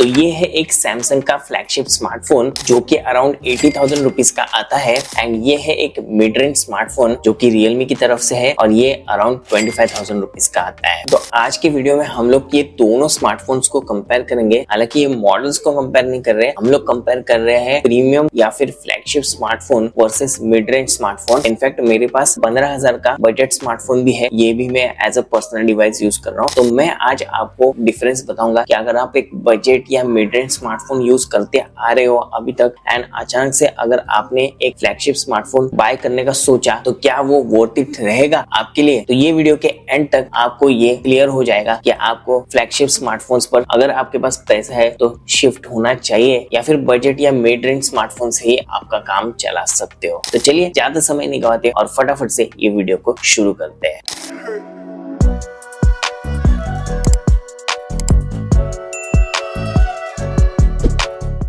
तो ये है एक सैमसंग का फ्लैगशिप स्मार्टफोन जो कि अराउंड 80,000 रुपीज का आता है एंड ये है एक मिड रेंज स्मार्टफोन जो कि रियलमी की तरफ से है और ये अराउंड 25,000 रुपीज का आता है। तो आज के वीडियो में हम लोग ये दोनों स्मार्टफोन्स को कंपेयर करेंगे। हालांकि ये मॉडल्स को कंपेयर नहीं कर रहे, हम लोग कंपेयर कर रहे हैं प्रीमियम या फिर flagship smartphone versus mid range smartphone. In fact मेरे पास 15,000 का बजट स्मार्टफोन भी है, ये भी मैं as a personal device use कर रहा हूँ। तो मैं आज आपको डिफरेंस बताऊंगा कि अगर आप एक बजट या मिड रेंज स्मार्टफोन यूज करते आ रहे हो अभी तक एंड अचानक से अगर आपने एक फ्लैगशिप स्मार्टफोन बाय करने का सोचा तो क्या वो वर्थ इट रहेगा आपके लिए। तो ये वीडियो के एंड तक आपको ये क्लियर हो जाएगा कि आपको फ्लैगशिप स्मार्टफोन्स पर अगर आपके पास पैसा है तो शिफ्ट होना चाहिए या फिर बजट या मिड रेंज स्मार्टफोन से ही आपका काम चला सकते हो। तो चलिए ज्यादा समय नहीं गवाते और फटाफट से ये वीडियो को शुरू करते हैं।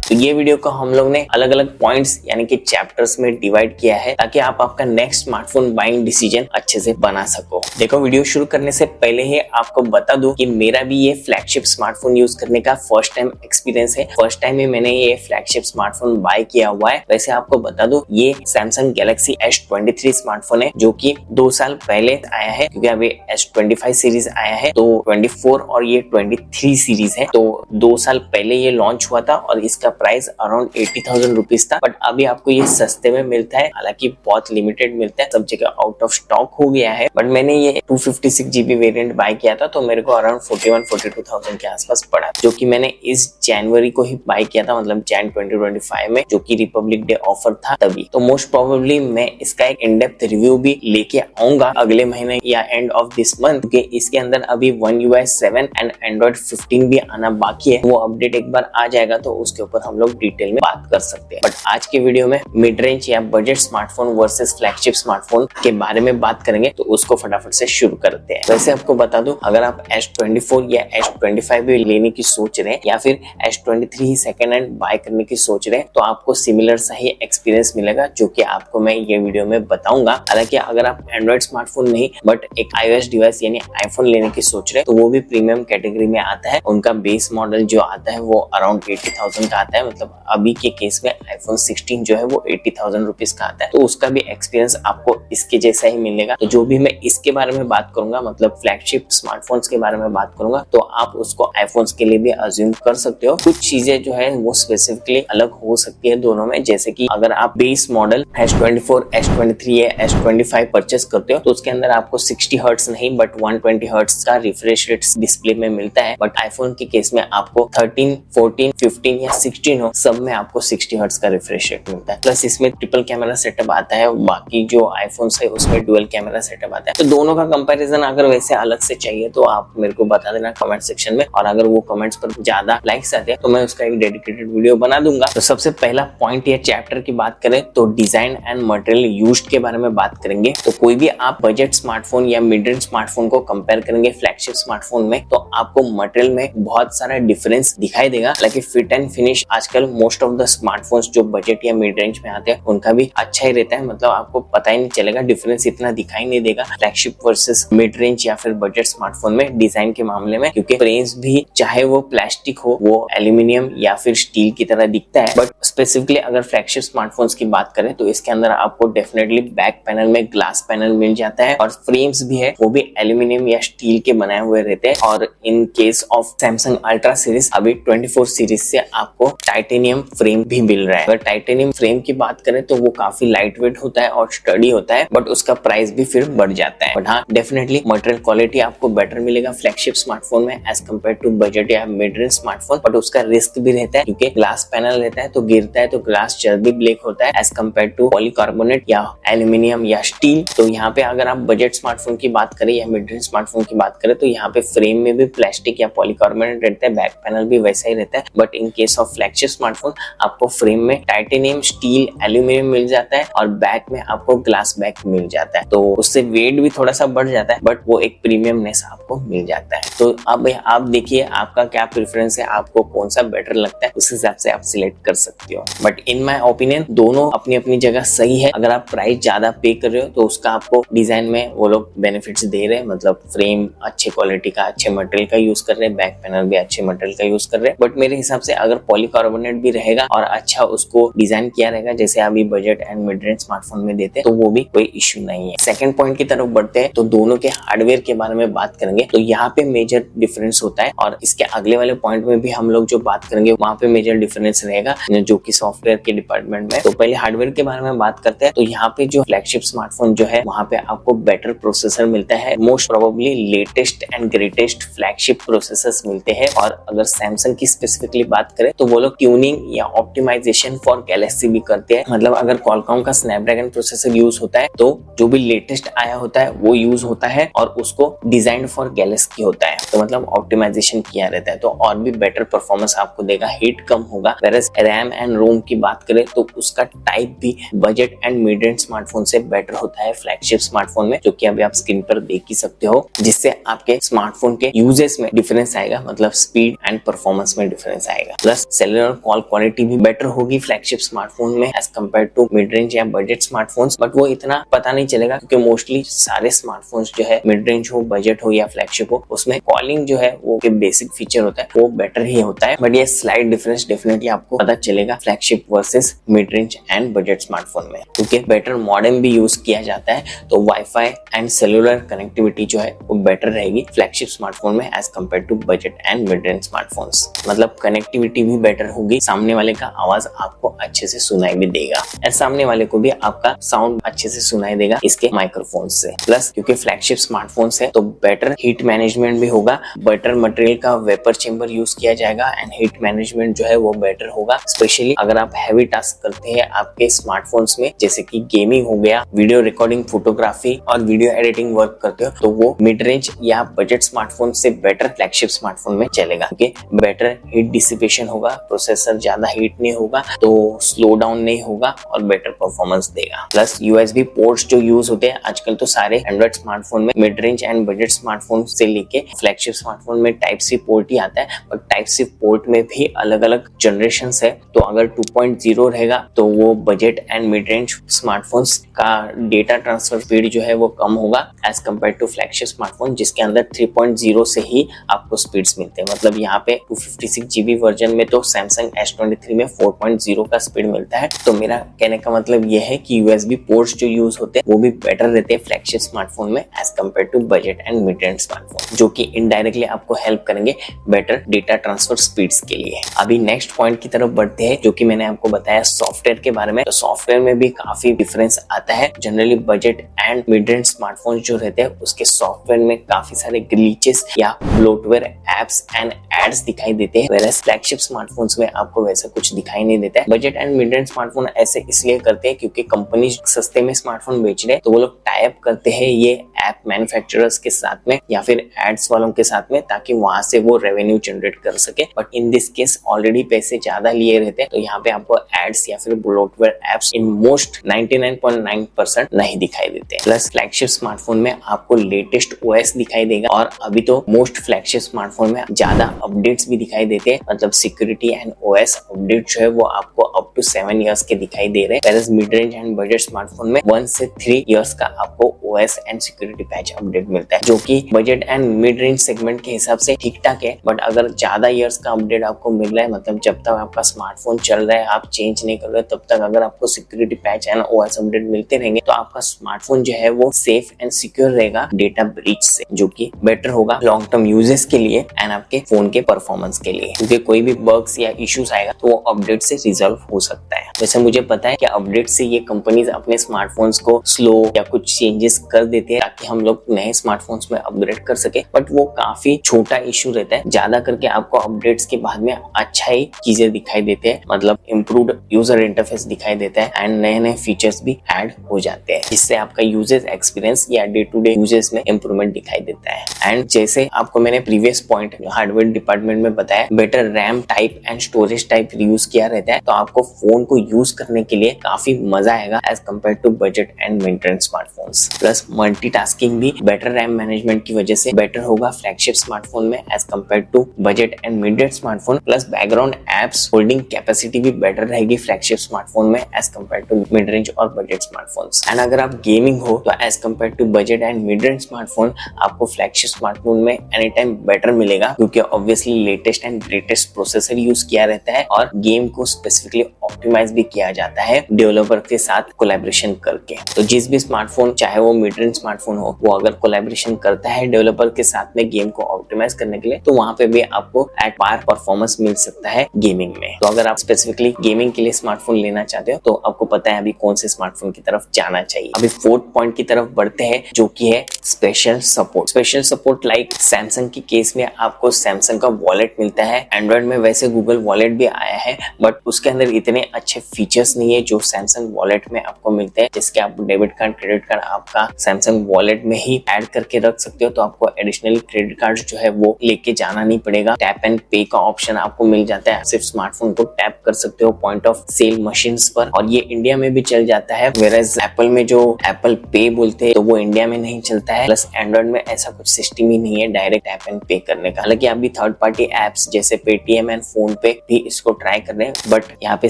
तो ये वीडियो को हम लोग ने अलग अलग पॉइंट्स यानी कि चैप्टर्स में डिवाइड किया है ताकि आप आपका नेक्स्ट स्मार्टफोन बाइंग डिसीजन अच्छे से बना सको। देखो, वीडियो शुरू करने से पहले ही आपको बता दूं कि मेरा भी ये फ्लैगशिप स्मार्टफोन यूज करने का फर्स्ट टाइम एक्सपीरियंस है। फर्स्ट टाइम ही मैंने ये फ्लैगशिप स्मार्टफोन बाय किया हुआ है। वैसे आपको बता दूं ये सैमसंग गैलेक्सी S23 स्मार्टफोन है जो कि 2 साल पहले आया है, क्योंकि अभी S25 सीरीज आया है तो 24 और ये 23 सीरीज है। तो 2 साल पहले ये लॉन्च हुआ था और इसका प्राइस अराउंड 80,000 रुपीज था, बट अभी आपको ये सस्ते में मिलता है। हालांकि बहुत लिमिटेड मिलता है, सब जगह आउट ऑफ स्टॉक हो गया है। बट मैंने ये 256 GB वेरिएंट बाय किया था तो मेरे को अराउंड 41-42,000 के आसपास पड़ा, जो कि मैंने इस जनवरी को ही बाय किया था, मतलब जैन 2025 में, जो कि रिपब्लिक डे ऑफर था तभी। तो मोस्ट प्रोबेबली मैं इसका एक इन डेप्थ रिव्यू भी लेके आऊंगा अगले महीने या एंड ऑफ दिस मंथ, क्योंकि इसके अंदर अभी One UI 7 एंड Android 15 भी आना बाकी है। वो अपडेट एक बार आ जाएगा तो उसके ऊपर हम लोग डिटेल में बात कर सकते हैं। बट आज के वीडियो में मिड रेंज या budget smartphone versus flagship smartphone के बारे में बात करेंगे, तो उसको फटाफट से शुरू करते हैं। वैसे आपको बता दूं, अगर आप S24 या S25 भी लेने की सोच रहे हैं या फिर S23 ही सेकेंड हैंड बाय करने की सोच रहे हैं तो आपको सिमिलर सा ही एक्सपीरियंस मिलेगा, जो कि आपको मैं ये वीडियो में बताऊंगा। हालांकि अगर आप एंड्रॉइड स्मार्टफोन नहीं बट एक iOS डिवाइस यानी आईफोन लेने की सोच रहे हैं तो वो भी प्रीमियम कैटेगरी में आता है। उनका बेस मॉडल जो आता है वो अराउंड 80,000 का आता है, मतलब अभी के केस में iPhone 16 जो है वो 80,000 रुपीज का आता है। तो उसका भी एक्सपीरियंस आपको इसके जैसा ही मिलेगा। तो जो भी मैं इसके बारे में बात करूंगा, मतलब फ्लैगशिप स्मार्टफोन्स के बारे में बात करूंगा, तो आप उसको आईफोन्स के लिए भी अज्यूम कर सकते हो। कुछ चीजें जो है वो स्पेसिफिकली अलग हो सकती है दोनों में, जैसे कि अगर आप बेस मॉडल S24, S23 या S25 परचेस करते हो तो उसके अंदर आपको 60 हर्ट्ज नहीं बट 120 हर्ट्ज का रिफ्रेश रेट डिस्प्ले में मिलता है। बट आईफोन के केस में आपको 13, 14, 15 या 16 हो, सब में आपको 60 हर्ट्ज का रिफ्रेश रेट मिलता है। प्लस इसमें ट्रिपल कैमरा सेटअप आता है, बाकी जो आईफोन्स है उसमें डुअल कैमरा सेटअप आता है। तो दोनों का कंपैरिजन अगर वैसे अलग से चाहिए तो आप मेरे को बता देना कमेंट सेक्शन में, और अगर वो कमेंट्स पर ज्यादा लाइक्स आते हैं तो मैं उसका एक डेडिकेटेड वीडियो बना दूंगा। तो सबसे पहला पॉइंट या चैप्टर की बात करें तो डिजाइन एंड मटेरियल यूज्ड के बारे में बात करेंगे। तो कोई भी आप बजट स्मार्टफोन या मिड रेंज स्मार्टफोन को कंपेयर करेंगे फ्लैगशिप स्मार्टफोन में तो आपको मटेरियल में बहुत सारा डिफरेंस दिखाई देगा। हालांकि फिट एंड फिनिश आजकल मोस्ट ऑफ द स्मार्टफोन्स जो बजट या मिड रेंज में आते हैं उनका भी अच्छा ही रहता है, मतलब आपको पता ही नहीं चलेगा, डिफरेंस इतना दिखाई नहीं देगा फ्लैगशिप वर्सेस मिड रेंज या फिर बजट स्मार्टफोन में डिजाइन के मामले में, क्योंकि फ्रेम्स भी चाहे वो प्लास्टिक हो वो एल्यूमिनियम या फिर स्टील की तरह दिखता है। बट स्पेसिफिकली अगर फ्लैगशिप स्मार्टफोन्स की बात करें तो इसके अंदर आपको डेफिनेटली बैक पैनल में ग्लास पैनल मिल जाता है और फ्रेम्स भी है वो भी एल्यूमिनियम या स्टील के बनाए हुए रहते हैं। और in case of Samsung ultra series अभी 24 सीरीज से आपको टाइटेनियम फ्रेम भी मिल रहा है। अगर टाइटेनियम फ्रेम की बात करें तो वो काफी लाइट वेट होता है और स्टडी होता है, बट उसका प्राइस भी फिर बढ़ जाता है। बट हाँ, डेफिनेटली मटेरियल क्वालिटी आपको बेटर मिलेगा फ्लैगशिप स्मार्टफोन में एज कम्पेयर टू बजट या मिड रेंज स्मार्टफोन। बट उसका रिस्क भी रहता है क्योंकि ग्लास पैनल रहता है तो गिरता है तो ग्लास जल्दी ब्रेक होता है एज कम्पेयर टू पॉलीकार्बोनेट या एल्यूमिनियम या स्टील। तो यहाँ पे अगर आप बजट स्मार्टफोन की बात करें या मिड रेंज स्मार्टफोन की बात करें तो यहाँ पे फ्रेम में भी प्लास्टिक या पॉलीकार्बोनेट रहता है, बैक पैनल भी वैसा ही रहता है। But in case of flagship flagship smartphone आपको फ्रेम में टाइटेनियम, स्टील, एल्यूमिनियम मिल जाता है और बैक में आपको ग्लास बैक मिल जाता है, तो उससे वेट भी थोड़ा सा बढ़ जाता है, बट वो एक प्रीमियमनेस आपको मिल जाता है। तो अब आप देखिए आपका क्या प्रेफरेंस है, आपको कौन सा बेटर लगता है, उस हिसाब से आप सिलेक्ट कर सकते हो। बट इन माय ओपिनियन दोनों अपनी अपनी जगह सही है। अगर आप प्राइस ज्यादा पे कर रहे हो तो उसका आपको डिजाइन में वो लोग बेनिफिट्स दे रहे हैं, मतलब फ्रेम अच्छे क्वालिटी का, अच्छे मटेरियल का यूज कर रहे हैं, बैक पैनल भी अच्छे मटेरियल का यूज कर रहे हैं। बट मेरे हिसाब से अगर पॉलीकार्बोनेट भी रहेगा और अच्छा उसको डिजाइन किया रहेगा जैसे अभी budget and mid range smartphone में देते हैं, तो वो भी कोई इश्यू नहीं है। सेकंड पॉइंट की तरफ बढ़ते हैं तो दोनों के हार्डवेयर के बारे में बात करेंगे, तो यहाँ पे मेजर डिफरेंस होता है और इसके अगले वाले पॉइंट में भी हम लोग जो बात करेंगे वहाँ पे मेजर डिफरेंस रहेगा जो कि सॉफ्टवेयर के डिपार्टमेंट में। तो पहले हार्डवेयर के बारे में बात करते हैं, तो यहाँ पे जो फ्लैगशिप स्मार्टफोन जो है वहाँ पे आपको बेटर प्रोसेसर मिलता है, most probably latest and greatest flagship processors मिलते हैं। और अगर सैमसंग की स्पेसिफिकली बात करें तो वो लोग ट्यूनिंग या ऑप्टिमाइजेशन फॉर गैलेक्सी भी करते हैं, मतलब अगर क्वालकॉम का स्नैपड्रैगन प्रोसेसर यूज होता है तो जो भी लेटेस्ट आया होता है वो यूज होता है और उसको डिजाइन फॉर गैलेक्सी होता है, तो मतलब ऑप्टिमाइजेशन किया रहता है, तो और भी बेटर परफॉर्मेंस आपको देगा, हीट कम होगा। वेरएज रैम एंड रोम की बात करें तो उसका टाइप भी budget and mid range smartphone से बेटर होता है फ्लैगशिप स्मार्टफोन में, जो कि अभी आप स्क्रीन पर देख ही सकते हो, जिससे आपके स्मार्टफोन के यूजेस में डिफरेंस आएगा, मतलब स्पीड एंड परफॉर्मेंस में डिफरेंस आएगा। प्लस सेलुलर कॉल क्वालिटी भी बेटर होगी फ्लैगशिप स्मार्टफोन में as compare to mid range या बजट स्मार्टफोन्स, बट वो इतना पता नहीं चलेगा क्योंकि मोस्टली सारे स्मार्टफोन्स जो है मिड रेंज हो, बजट हो या फ्लैगशिप हो, उसमें कॉलिंग जो है वो बेसिक फीचर होता है वो बेटर ही होता है, बट ये स्लाइड डिफरेंस डेफिनेटली आपको पता चलेगा flagship versus mid range and budget smartphone में, क्योंकि बेटर मॉडेम भी यूज किया जाता है, तो वाईफाई एंड सेलुलर कनेक्टिविटी जो है वो बेटर रहेगी फ्लैगशिप स्मार्टफोन में as compare to budget and mid range smartphones, मतलब कनेक्टिविटी भी बेटर होगी, सामने वाले का आवाज आपको अच्छे से सुनाई भी देगा और सामने वाले को भी आपका साउंड अच्छे से सुनाई देगा इसके माइक्रोफोन से। प्लस क्योंकि फ्लैगशिप स्मार्टफोन्स है तो बेटर हीट मैनेजमेंट भी होगा, बेटर मटेरियल का वेपर चेंबर यूज किया जाएगा एंड हीट मैनेजमेंट जो है वो बेटर होगा, स्पेशली अगर आप हैवी टास्क करते हैं आपके स्मार्टफोन्स में, जैसे कि गेमिंग हो गया, वीडियो रिकॉर्डिंग, फोटोग्राफी और वीडियो एडिटिंग वर्क करते हो, तो वो मिड रेंज या बजट स्मार्टफोन से बेटर फ्लैगशिप स्मार्टफोन में चलेगा, क्योंकि बेटर हीट डिसिपेशन होगा, प्रोसेसर ज्यादा हीट नहीं होगा तो स्लो डाउन नहीं होगा और बेटर परफॉर्मेंस देगा। प्लस यूएसबी पोर्ट्स जो यूज होते हैं आजकल तो सारे एंड्रॉइड स्मार्टफोन में, mid range and budget smartphone से लेके फ्लैगशिप स्मार्टफोन में टाइप सी पोर्ट ही आता है, और टाइप सी पोर्ट में भी अलग अलग जनरेशंस है, तो अगर 2.0 रहेगा तो वो budget and mid range smartphones का डेटा ट्रांसफर स्पीड जो है वो कम होगा as compare to flagship smartphone, जिसके अंदर 3.0 से ही आपको स्पीड्स मिलते हैं, मतलब यहाँ पे 256 GB वर्जन में तो सैमसंग S23 में 4.0 का स्पीड मिलता है। तो मेरा कहने का मतलब ये है कि यूएसबी पोर्ट्स जो यूज होते हैं वो भी बेटर रहते हैं फ्लैगशिप स्मार्टफोन में as compare to budget and mid range smartphone, जो कि इनडायरेक्टली आपको हेल्प करेंगे बेटर डेटा ट्रांसफर स्पीड्स के लिए। अभी नेक्स्ट पॉइंट की तरफ बढ़ते हैं, जो कि मैंने आपको बताया सॉफ्टवेयर के बारे में, तो सॉफ्टवेयर में भी काफी डिफरेंस आता है। Generally budget and mid range smartphone जो रहते हैं उसके सॉफ्टवेयर में काफी सारे ग्लिचेस या ब्लोटवेयर एप्स एंड एड्स दिखाई देते हैं, वेरएज फ्लैगशिप स्मार्टफोन्स में आपको वैसा कुछ दिखाई नहीं देता है। Budget and mid range smartphone ऐसे इसलिए करते हैं क्योंकि कंपनी सस्ते में स्मार्टफोन बेच रहे हैं, तो वो लोग टाई अप करते हैं ये ऐप मैन्युफैक्चरर्स के साथ में या फिर एड्स वालों के साथ में, ताकि वहां से वो रेवेन्यू जनरेट कर सके। But in this case already पैसे ज्यादा लिए रहते हैं, तो यहाँ पे आपको एड्स या फिर ब्लोटवेयर एप्स इन मोस्ट 99.9% नहीं दिखाई देते। प्लस फ्लैगशिप स्मार्टफोन में आपको लेटेस्ट ओएस दिखाई देगा, और अभी तो मोस्ट फ्लैगशिप स्मार्टफोन में ज्यादा अपडेट्स भी दिखाई देते हैं, मतलब सिक्योरिटी एंड ओएस अपडेट जो है वो आपको अप टू 7 इयर्स के दिखाई दे रहे हैं, mid range and budget smartphone में 1 से 3 इयर्स का आपको OS and security patch update मिलता है, जो कि budget and mid range segment के हिसाब से ठीक ठाक है। बट अगर ज्यादा इयर्स का अपडेट आपको मिल रहा है, मतलब जब तक आपका स्मार्टफोन चल रहा है आप चेंज नहीं कर रहे, तब तक अगर आपको security patch and OS update मिलते रहेंगे तो आपका स्मार्टफोन जो है वो सेफ एंड सिक्योर रहेगा डेटा ब्रीच से, जो कि बेटर होगा लॉन्ग टर्म यूजेस के लिए एंड आपके फोन के परफॉर्मेंस के लिए, क्योंकि कोई भी बग्स या इश्यूज आएगा तो वो अपडेट से रिजॉल्व हो सकता है। वैसे मुझे पता है कि अपडेट से ये कंपनीज अपने स्मार्टफोन्स को स्लो या कुछ चेंजेस कर देते हैं ताकि हम लोग नए स्मार्टफोन्स में अपग्रेड कर सके, बट वो काफी छोटा इश्यू रहता है। ज्यादा करके आपको अपडेट्स के बाद में अच्छा ही चीजें दिखाई देते हैं, मतलब इम्प्रूव्ड यूजर इंटरफेस दिखाई देता है एंड नए नए फीचर्स भी ऐड हो जाते हैं, जिससे आपका यूजर्स एक्सपीरियंस या डे टू डे यूजेस में इंप्रूवमेंट दिखाई देता है। एंड जैसे आपको मैंने प्रीवियस पॉइंट हार्डवेयर डिपार्टमेंट में बताया, better RAM type and storage type use किया रहता है, तो आपको फोन को यूज करने के लिए काफी मजा आएगा as compare to budget and mid range smartphones. Plus multitasking भी बेटर रैम मैनेजमेंट की वजह से बेटर होगा फ्लैगशिप स्मार्टफोन में as compare to budget and mid range smartphone. Plus background apps holding capacity भी बेटर रहेगी फ्लैगशिप स्मार्टफोन में as compare to mid range और बजट स्मार्टफोन्स। एंड अगर आप गेमिंग हो तो as compare to budget and mid range smartphone आपको flagship smartphone में एनी टाइम बेटर मिलेगा, क्योंकि obviously latest and greatest processor use किया रहता है और गेम को स्पेसिफिकली ऑप्टिमाइज भी किया जाता है डेवलपर के साथ कोलैबोरेशन करके। तो जिस भी स्मार्टफोन चाहे वो मिड रेंज स्मार्टफोन हो, वो अगर कोलैबोरेशन करता है डेवलपर के साथ में गेम को ऑप्टिमाइज करने के लिए, तो वहां पे भी आपको एट पार परफॉर्मेंस मिल सकता है गेमिंग में। तो अगर आप स्पेसिफिकली गेमिंग के लिए स्मार्टफोन लेना चाहते हो तो आपको पता है अभी कौन से स्मार्टफोन की तरफ जाना चाहिए। अभी फोर्थ पॉइंट की तरफ बढ़ते हैं, जो कि है special support. Special support like Samsung के केस में आपको सैमसंग का वॉलेट मिलता है। एंड्रॉइड में वैसे गूगल वॉलेट भी आया है, बट उसके अंदर इतने अच्छे फीचर्स नहीं है जो सैमसंग वॉलेट में आपको मिलते हैं, जिसके आप डेबिट कार्ड क्रेडिट कार्ड आपका सैमसंग वॉलेट में ही ऐड करके रख सकते हो। तो आपको एडिशनली क्रेडिट कार्ड जो है वो लेके जाना नहीं पड़ेगा। टैप एंड पे का ऑप्शन आपको मिल जाता है, सिर्फ स्मार्टफोन को टैप कर सकते हो पॉइंट ऑफ सेल मशीन्स पर, और ये इंडिया में भी चल जाता है। वेयरएज एप्पल में जो एप्पल पे बोलते हैं तो वो इंडिया में नहीं चलता है। प्लस एंड्रॉइड में ऐसा कुछ सिस्टम ही नहीं है डायरेक्ट टैप एंड पे करने का। हालांकि अभी थर्ड पार्टी एप्स जैसे पेटीएम एंड फोन पे भी इसको ट्राई कर रहे हैं, बट यहाँ पे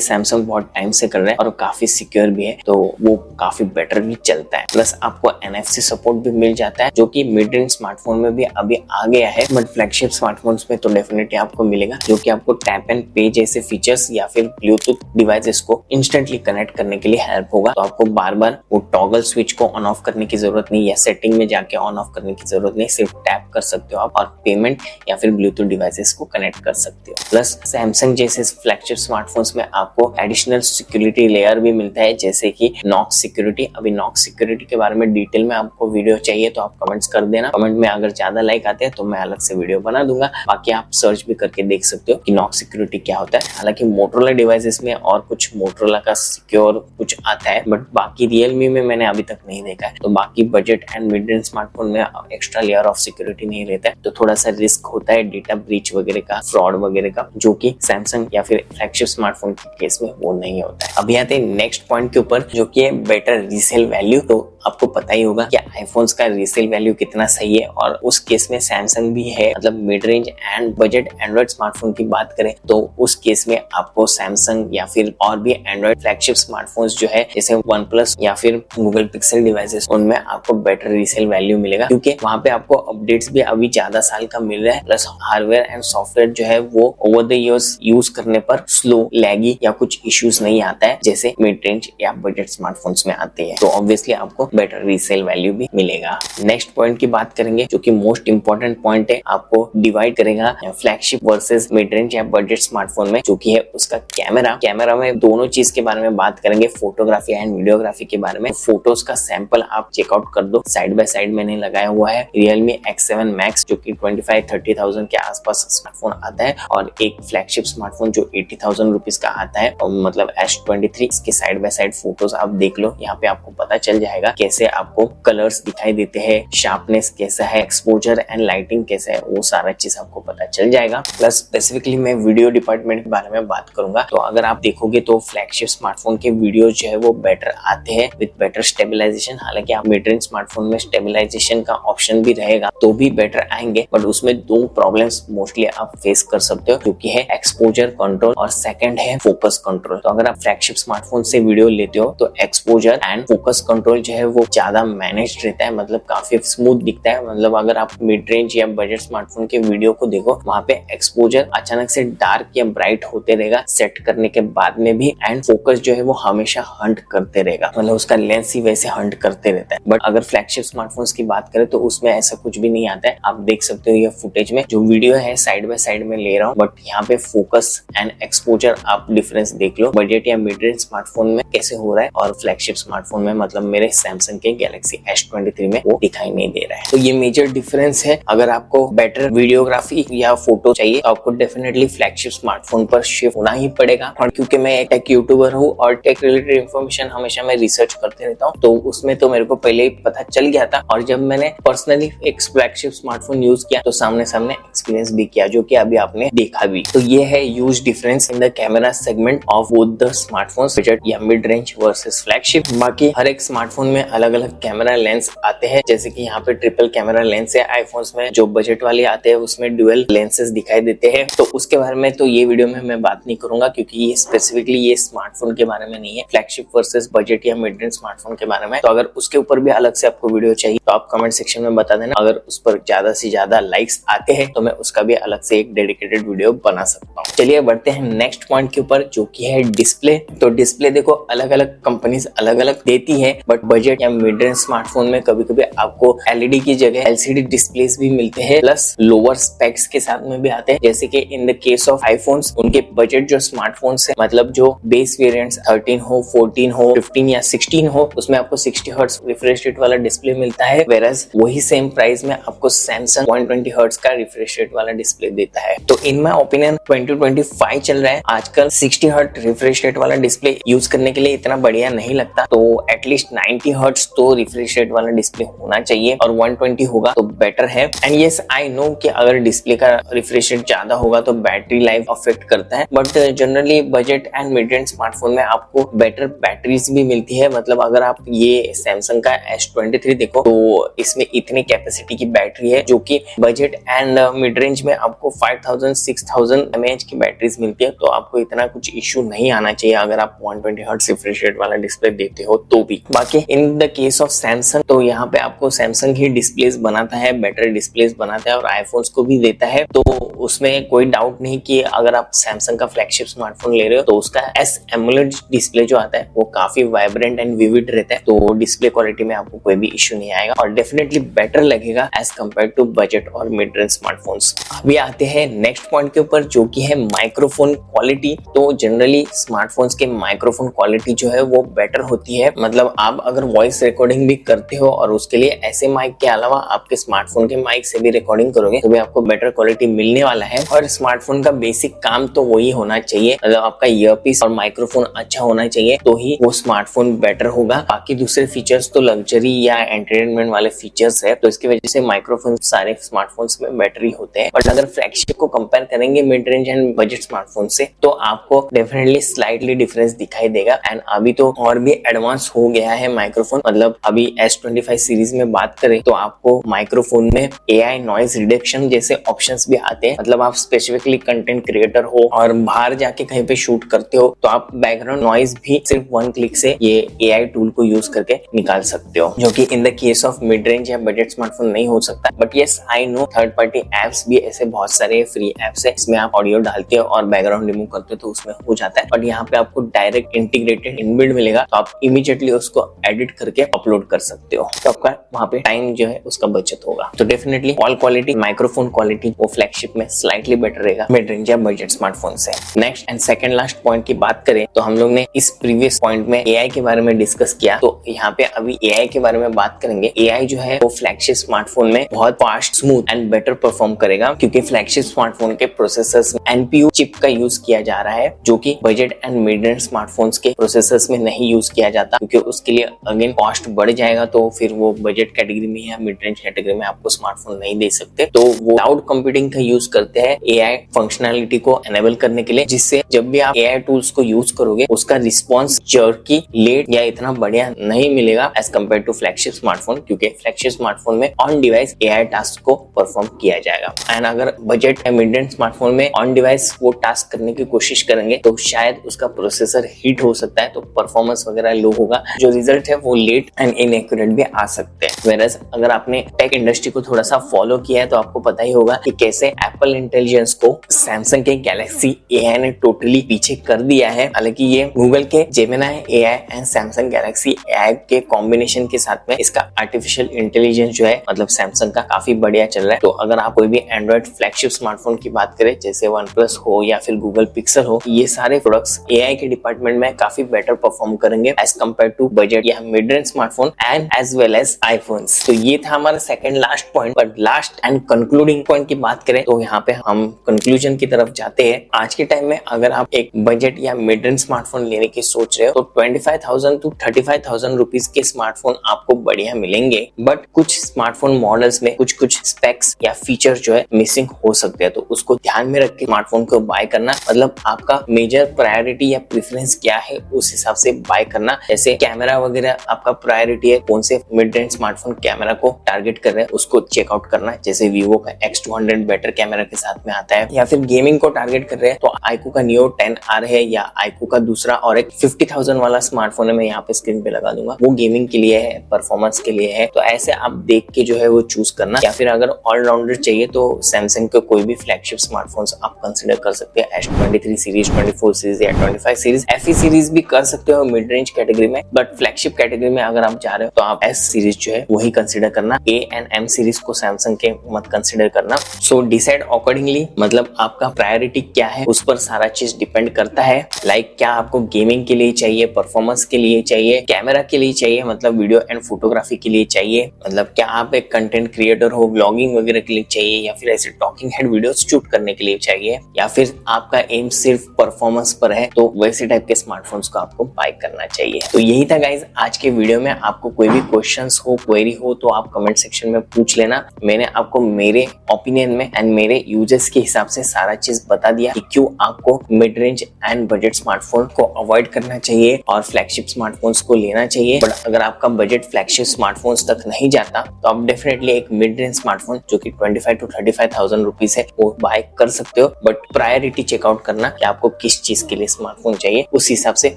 सैमसंग बहुत टाइम से कर रहे हैं और काफी सिक्योर भी है, तो वो काफी बेटर भी चलता है। प्लस आपको एनएफसी सपोर्ट भी मिल जाता है, जो कि मिड रेंज स्मार्टफोन में भी अभी आ गया है, बट फ्लैगशिप स्मार्टफोन्स में तो डेफिनेटली आपको मिलेगा, जो कि आपको टैप एंड पे जैसे फीचर्स या फिर ब्लूटूथ डिवाइसेस को इंस्टेंटली कनेक्ट करने के लिए हेल्प होगा। तो आपको बार बार वो टॉगल स्विच को ऑन ऑफ करने की जरूरत नहीं, या सेटिंग में जाके ऑन ऑफ करने की जरूरत नहीं, सिर्फ टैप कर सकते हो आप और पेमेंट या फिर ब्लूटूथ डिवाइसेस को कनेक्ट कर सकते हो। प्लस सैमसंग जैसे फ्लैगशिप स्मार्टफोन्स में आपको एडिशनल सिक्योरिटी लेयर भी मिलता है, जैसे कि नॉक्स सिक्योरिटी। अभी नॉक्स सिक्योरिटी के बारे में डिटेल में आपको वीडियो चाहिए तो आप कमेंट्स कर देना। कमेंट में अगर ज्यादा लाइक आते हैं तो मैं अलग से वीडियो बना दूंगा। बाकी आप सर्च भी करके देख सकते हो कि नॉक्स सिक्योरिटी क्या होता है। हालांकि मोटरोला डिवाइसेस में और कुछ मोटरोला का सिक्योर कुछ आता है, बट बाकी रियलमी में मैंने अभी तक नहीं देखा है। तो बाकी budget and mid range smartphone में एक्स्ट्रा लेयर ऑफ सिक्योरिटी नहीं रहता है, तो थोड़ा सा रिस्क होता है डेटा ब्रीच वगैरह का, फ्रॉड वगैरह का, जो कि सैमसंग या फिर फ्लैगशिप स्मार्टफोन के केस में वो नहीं होता है। अभी आते हैं नेक्स्ट पॉइंट के ऊपर, जो कि है बेटर रीसेल वैल्यू। तो आपको पता ही होगा कि आईफोन्स का रीसेल वैल्यू कितना सही है, और उस केस में सैमसंग भी है। मतलब mid range and budget Android smartphone की बात करें तो उस केस में आपको सैमसंग या फिर और भी एंड्रॉइड फ्लैगशिप स्मार्टफोन्स जो है जैसे वन प्लस या फिर गूगल पिक्सल डिवाइसेस, उनमें आपको बेटर रीसेल वैल्यू मिलेगा, क्योंकि वहां पे आपको अपडेट्स भी अभी ज्यादा साल का मिल रहा है। प्लस हार्डवेयर एंड सॉफ्टवेयर जो है वो ओवर द इयर्स यूज करने पर स्लो, लैगी या कुछ इश्यूज नहीं आता है जैसे मिड रेंज या बजट स्मार्टफोन्स में आते हैं। तो ऑब्वियसली आपको बेटर रीसेल वैल्यू भी मिलेगा। नेक्स्ट पॉइंट की बात करेंगे, जो कि मोस्ट इंपॉर्टेंट पॉइंट है, आपको डिवाइड करेगा फ्लैगशिप वर्सेस मिड रेंज या बजट स्मार्टफोन में, जो कि है उसका कैमरा। कैमरा में दोनों चीज के बारे में बात करेंगे, फोटोग्राफी एंड वीडियोग्राफी के बारे में। फोटोज का सैंपल आप चेकआउट कर दो, साइड बाय साइड मैंने लगाया हुआ है। Realme X7 Max जो कि 25-30,000 के आसपास स्मार्टफोन आता है, और एक फ्लैगशिप स्मार्टफोन जो 80,000 रुपीज का आता है, और मतलब S23। इसके साइड बाय साइड फोटोज आप देख लो, यहाँ पे आपको पता चल जाएगा कैसे आपको कलर्स दिखाई देते हैं, शार्पनेस कैसा है, एक्सपोजर एंड लाइटिंग कैसा है, वो सारा चीज आपको पता चल जाएगा। प्लस स्पेसिफिकली मैं वीडियो डिपार्टमेंट के बारे में बात करूंगा, तो अगर आप देखोगे तो फ्लैगशिप स्मार्टफोन के वीडियो जो है वो बेटर आते हैं विद बेटर स्टेबलाइजेशन। हालांकि आप मिड रेंज स्मार्टफोन में स्टेबलाइजेशन का ऑप्शन भी रहेगा तो भी बेटर आएंगे, बट उसमें दो प्रॉब्लम्स मोस्टली आप फेस कर सकते हो, क्योंकि है एक्सपोजर कंट्रोल और सेकंड है फोकस कंट्रोल। तो अगर आप फ्लैगशिप स्मार्टफोन से वीडियो लेते हो तो एक्सपोजर एंड फोकस कंट्रोल जो है वो ज्यादा मैनेज्ड रहता है, मतलब काफी स्मूथ दिखता है। मतलब अगर आप मिड रेंज या बजट स्मार्टफोन के वीडियो को देखो, वहां पे एक्सपोजर अचानक से डार्क या ब्राइट होते रहेगा सेट करने के बाद में भी, एंड फोकस जो है वो हमेशा हंट करते रहेगा, मतलब उसका लेंस ही वैसे हंट करते रहता है। बट अगर फ्लैगशिप स्मार्टफोन्स की बात करें तो उसमें ऐसा कुछ भी नहीं आता है। आप देख सकते हो ये फुटेज में जो वीडियो है साइड बाय साइड में ले रहा हूँ, बट यहाँ पे फोकस एंड एक्सपोजर आप डिफरेंस देख लो, बजट या मिड रेंज स्मार्टफोन में कैसे हो रहा है और फ्लैगशिप स्मार्टफोन में, मतलब मेरे सैमसंग सैमसंग के गैलेक्सी S23 में वो दिखाई नहीं दे रहा है। तो ये मेजर डिफरेंस है। अगर आपको बेटर वीडियोग्राफी या फोटो चाहिए तो आपको डेफिनेटली फ्लैगशिप स्मार्टफोन पर शिफ्ट होना ही पड़ेगा। और क्योंकि मैं एक टेक यूट्यूबर हूँ और टेक रिलेटेड इन्फॉर्मेशन हमेशा मैं रिसर्च करते रहता हूँ, तो उसमें तो मेरे को पहले ही पता चल गया था। और जब मैंने पर्सनली एक फ्लैगशिप स्मार्टफोन यूज किया तो सामने सामने एक्सपीरियंस भी किया, जो कि अभी आपने देखा भी। तो ये है huge difference in the camera segment of both the smartphones, budget या मिड रेंज वर्सेस फ्लैगशिप। बाकी हर एक स्मार्टफोन में अलग अलग कैमरा लेंस आते हैं, जैसे कि यहाँ पे ट्रिपल कैमरा लेंस है आईफोन्स में। जो बजट वाले आते हैं उसमें डुअल लेंसेज दिखाई देते हैं। तो उसके बारे में तो ये वीडियो में मैं बात नहीं करूंगा, क्योंकि ये स्पेसिफिकली ये स्मार्टफोन के बारे में नहीं है, फ्लैगशिप वर्सेस बजट या मिड रेंज स्मार्टफोन के बारे में। तो अगर उसके ऊपर भी अलग से आपको वीडियो चाहिए तो आप कमेंट सेक्शन में बता देना। अगर उस पर ज्यादा से ज्यादा लाइक्स आते हैं तो मैं उसका भी अलग से एक डेडिकेटेड वीडियो बना सकता हूँ। चलिए बढ़ते हैं नेक्स्ट पॉइंट के ऊपर, जो कि है डिस्प्ले। तो डिस्प्ले देखो अलग अलग कंपनीज अलग अलग देती है, बट बजट या मिड रेंज स्मार्टफोन में कभी कभी आपको एलईडी की जगह एलसीडी डिस्प्लेस भी मिलते हैं, प्लस लोअर स्पेक्स के साथ में भी आते हैं। जैसे कि in the case of iPhones, उनके बजट जो स्मार्टफोन्स है, मतलब जो बेस वेरिएंट्स 13 हो, 14 हो, 15 या 16 हो, उसमें आपको 60 हर्ट्ज रिफ्रेश रेट वाला डिस्प्ले मिलता है। वेरस वही सेम प्राइस में आपको सैमसंग 120 हर्ट्ज का रिफ्रेश रेट वाला डिस्प्ले देता है। तो इन माय ओपिनियन 2025 चल रहा है, आजकल 60 हर्ट्ज रिफ्रेश रेट वाला डिस्प्ले यूज करने के लिए इतना बढ़िया नहीं लगता। तो एटलीस्ट 90 हर्ट्ज तो रिफ्रेश रेट वाला डिस्प्ले होना चाहिए, और 120 होगा तो बेटर है। एंड यस आई नो कि अगर डिस्प्ले का रिफ्रेश रेट ज्यादा होगा तो बैटरी लाइफ अफेक्ट करता है, but generally budget and mid range smartphone में आपको बेटर बैटरीज भी मिलती है। मतलब अगर आप ये सैमसंग का S23 देखो तो इसमें इतनी कैपेसिटी की बैटरी है, जो कि बजट एंड मिड रेंज में आपको 5000 6000 mAh की बैटरीज मिलती है। तो आपको इतना कुछ इश्यू नहीं आना चाहिए अगर आप 120 हर्ट्ज रिफ्रेश रेट वाला डिस्प्ले देते हो तो भी। बाकी in the case of Samsung, तो यहाँ पे आपको सैमसंग ही डिस्प्लेस बनाता है, बेटर डिस्प्लेस बनाता है और आईफोन्स को भी देता है। तो उसमें कोई डाउट नहीं कि अगर आप सैमसंग का फ्लैगशिप स्मार्टफोन ले रहे हो तो उसका S AMOLED डिस्प्ले जो आता है वो काफी वाइब्रेंट एंड विविड रहता है। तो डिस्प्ले क्वालिटी में आपको कोई भी इश्यू नहीं आएगा और डेफिनेटली बेटर लगेगा एज कम्पेयर टू बजट और मिड रेंज स्मार्टफोन्स। अभी आते हैं नेक्स्ट पॉइंट के ऊपर, जो कि है माइक्रोफोन क्वालिटी। तो जनरली स्मार्टफोन्स के माइक्रोफोन क्वालिटी जो है वो बेटर होती है। मतलब आप अगर वॉइस रिकॉर्डिंग भी करते हो और उसके लिए ऐसे माइक के अलावा आपके स्मार्टफोन के माइक से भी रिकॉर्डिंग करोगे तो भी आपको बेटर क्वालिटी मिलने वाला है। और स्मार्टफोन का बेसिक काम तो वही होना चाहिए, मतलब आपका ईयरपीस और माइक्रोफोन अच्छा होना चाहिए तो ही वो स्मार्टफोन बेटर होगा। बाकी दूसरे फीचर्स तो लग्जरी या एंटरटेनमेंट वाले फीचर्स है, तो इसकी वजह से माइक्रोफोन सारे स्मार्टफोन्स में बेटर ही होते हैं। बट अगर फ्लैगशिप को कंपेयर करेंगे mid range and budget smartphone से तो आपको डेफिनेटली स्लाइटली डिफरेंस दिखाई देगा। एंड अभी तो और भी एडवांस हो गया है माइक्रोफोन। मतलब अभी S25 सीरीज में बात करें तो आपको माइक्रोफोन में AI नॉइज रिडक्शन जैसे ऑप्शंस भी आते हैं। मतलब आप स्पेसिफिकली कंटेंट क्रिएटर हो और बाहर जाके कहीं पे शूट करते हो तो आप बैकग्राउंड नॉइज भी सिर्फ 1 क्लिक से ये AI टूल को यूज करके निकाल सकते हो, जो कि in the case of mid range या बजट स्मार्टफोन नहीं हो सकता। But yes I know third party apps भी ऐसे बहुत सारे फ्री एप्स है, इसमें आप ऑडियो डालते हो और बैकग्राउंड रिमूव करते हो तो उसमें हो जाता है। बट यहाँ पे आपको डायरेक्ट इंटीग्रेटेड इनबिल्ड मिलेगा, तो आप इमीडिएटली उसको एडिट करके अपलोड कर सकते हो। तो आपका वहाँ पे टाइम जो है उसका बचत होगा। तो definitely call quality, microphone quality वो फ्लैगशिप में स्लाइटली बेटर रहेगा मिड रेंज या बजट स्मार्टफोन से। Next and second last point की बात करें तो हम लोग ने इस प्रीवियस पॉइंट में AI के बारे में डिस्कस किया, तो यहाँ पे अभी AI के बारे में बात करेंगे। AI जो है वो फ्लैगशिप स्मार्टफोन में बहुत fast, smooth and better perform करेगा, क्योंकि फ्लैगशिप स्मार्टफोन के प्रोसेसर्स NPU चिप का यूज किया जा रहा है, जो कि budget and mid range smartphones के प्रोसेसर्स में नहीं यूज किया जाता, क्योंकि उसके लिए अगेन कॉस्ट बढ़ जाएगा। तो फिर वो बजट कैटेगरी में या मिड रेंज कैटेगरी में आपको स्मार्टफोन नहीं दे सकते। तो वो क्लाउड कंप्यूटिंग का यूज करते हैं AI फंक्शनैलिटी को एनेबल करने के लिए, जिससे जब भी आप AI टूल्स को यूज करोगे उसका रिस्पॉन्स जर्की, लेट या इतना बढ़िया नहीं मिलेगा as compare to flagship smartphone, क्योंकि फ्लैगशिप स्मार्टफोन में ऑन डिवाइस AI टास्क को परफॉर्म किया जाएगा। एंड अगर बजट या मिड रेंज स्मार्टफोन में ऑन डिवाइस वो टास्क करने की कोशिश करेंगे तो शायद उसका प्रोसेसर हीट हो सकता है, तो परफॉर्मेंस वगैरह लो होगा, जो रिजल्ट है वो लेट एंड इनएक्यूरेट भी आ सकते हैं। वेरस अगर आपने टेक इंडस्ट्री को थोड़ा सा फॉलो किया है तो आपको पता ही होगा कि कैसे एप्पल इंटेलिजेंस को सैमसंग के गैलेक्सी AI ने टोटली पीछे कर दिया है। हालांकि ये गूगल के Gemini AI and Samsung Galaxy AI के कॉम्बिनेशन के साथ में इसका आर्टिफिशियल इंटेलिजेंस जो है मतलब सैमसंग का काफी बढ़िया चल रहा है। तो अगर आप कोई भी एंड्रॉइड फ्लैगशिप स्मार्टफोन की बात करें, जैसे OnePlus हो या फिर गूगल पिक्सल हो, ये सारे प्रोडक्ट्स AI के डिपार्टमेंट में काफी बेटर परफॉर्म करेंगे एज कम्पेयर टू बजट या mid range smartphone and as well as iPhones. तो ये था हमारा second last point. But last and concluding point की बात करें तो यहाँ पे हम कंक्लूजन की तरफ जाते हैं। आज के टाइम में अगर आप एक बजट या मिड रेंज स्मार्टफोन लेने की सोच रहे हो तो 25,000 to 35,000 रुपीज के स्मार्टफोन आपको बढ़िया मिलेंगे। बट कुछ स्मार्टफोन मॉडल्स में कुछ स्पेक्स या फीचर जो है मिसिंग हो सकते हैं, तो उसको ध्यान में रख के स्मार्टफोन को बाय करना, मतलब आपका मेजर प्रायोरिटी या प्रेफरेंस क्या है उस हिसाब से बाय करना। जैसे कैमरा वगैरह आपका प्रायोरिटी है, कौन से मिड रेंज स्मार्टफोन कैमरा को टारगेट कर रहे हैं उसको चेकआउट करना। जैसे वीवो का X200 बेटर कैमरा के साथ में आता है, या फिर गेमिंग को टारगेट कर रहे हैं तो आईकू का नियो 10R है, या आईकू का दूसरा और एक 50,000 वाला स्मार्टफोन है, मैं यहाँ पे स्क्रीन पे लगा दूंगा, वो गेमिंग के लिए है, परफॉर्मेंस के लिए है। तो ऐसे आप देख के जो है वो चूज करना। या फिर अगर ऑलराउंडर चाहिए तो सैमसंग के कोई भी फ्लैगशिप स्मार्टफोन्स आप कंसिडर कर सकते हैं। S23 सीरीज, 24 सीरीज या 25 सीरीज, FE सीरीज भी कर सकते हो मिड रेंज कैटेगरी में। बट फ्लैगशिप कैटेगरी में अगर आप जा रहे हो तो आप S सीरीज जो है वही कंसिडर करना। A एंड M सीरीज को सैमसंग के मत कंसिडर करना। सो डिसाइड अकॉर्डिंगली, मतलब आपका प्रायोरिटी क्या है उस पर सारा चीज डिपेंड करता है। लाइक क्या आपको गेमिंग के लिए चाहिए, परफॉर्मेंस के लिए चाहिए, कैमरा के लिए चाहिए, मतलब वीडियो एंड फोटोग्राफी के लिए चाहिए, मतलब क्या आप एक कंटेंट क्रिएटर हो, व्लॉगिंग वगैरह के लिए चाहिए, या फिर ऐसे टॉकिंग हेड वीडियोस शूट करने के लिए चाहिए, या फिर आपका एम सिर्फ परफॉर्मेंस पर है, तो वैसे टाइप के स्मार्टफोन्स को आपको बाय करना चाहिए। तो यही था गाइज आज के वीडियो में। आपको कोई भी क्वेश्चंस हो, क्वेरी हो तो आप कमेंट सेक्शन में पूछ लेना। मैंने आपको मेरे ओपिनियन में एंड मेरे यूजर्स के हिसाब से सारा चीज बता दिया कि क्यों आपको mid range and budget smartphone को अवॉइड करना चाहिए और फ्लैगशिप स्मार्टफोन्स को लेना चाहिए। बट अगर आपका बजट फ्लैगशिप स्मार्टफोन्स तक नहीं जाता तो आप डेफिनेटली एक मिड रेंज स्मार्टफोन जो कि 25 to 35,000 रुपीज है वो बाय कर सकते हो। बट प्रायोरिटी चेकआउट करना कि आपको किस चीज के लिए स्मार्टफोन चाहिए, उस हिसाब से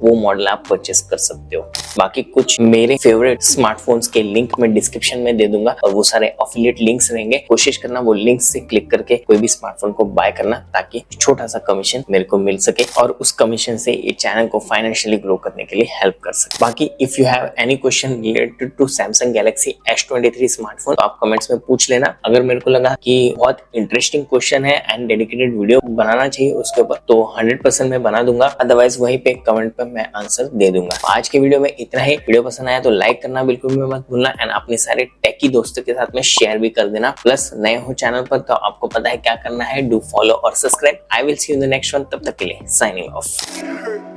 वो मॉडल आप परचेस कर सकते हो। बाकी कुछ मेरे फेवरेट स्मार्टफोन्स के लिंक मैं डिस्क्रिप्शन में दे दूंगा और वो सारे एफिलिएट लिंक्स रहेंगे। कोशिश करना वो लिंक्स से क्लिक करके कोई भी स्मार्टफोन को बाय करना, ताकि छोटा सा कमीशन मेरे को मिल सके और उस कमीशन से ये चैनल को फाइनेंशियली ग्रो करने के लिए हेल्प कर सके। बाकी if you have any question related to Samsung Galaxy S23 smartphone तो आप कमेंट्स में पूछ लेना। अगर मेरे को लगा कि बहुत इंटरेस्टिंग क्वेश्चन है एंड डेडिकेटेड वीडियो बनाना चाहिए उसके ऊपर तो 100% मैं बना दूंगा, अदरवाइज वहीं पे कमेंट पे मैं आंसर दे दूंगा। आज के वीडियो में इतना ही। वीडियो पसंद आया तो लाइक करना बिल्कुल भी मत भूलना एंड अपने सारे टेकी दोस्तों के साथ में शेयर भी कर देना। प्लस नए हो चैनल पर तो आपको पता है क्या करना है, डू फॉलो और subscribe. I will see you in the next one. तब तक के लिए साइनिंग ऑफ।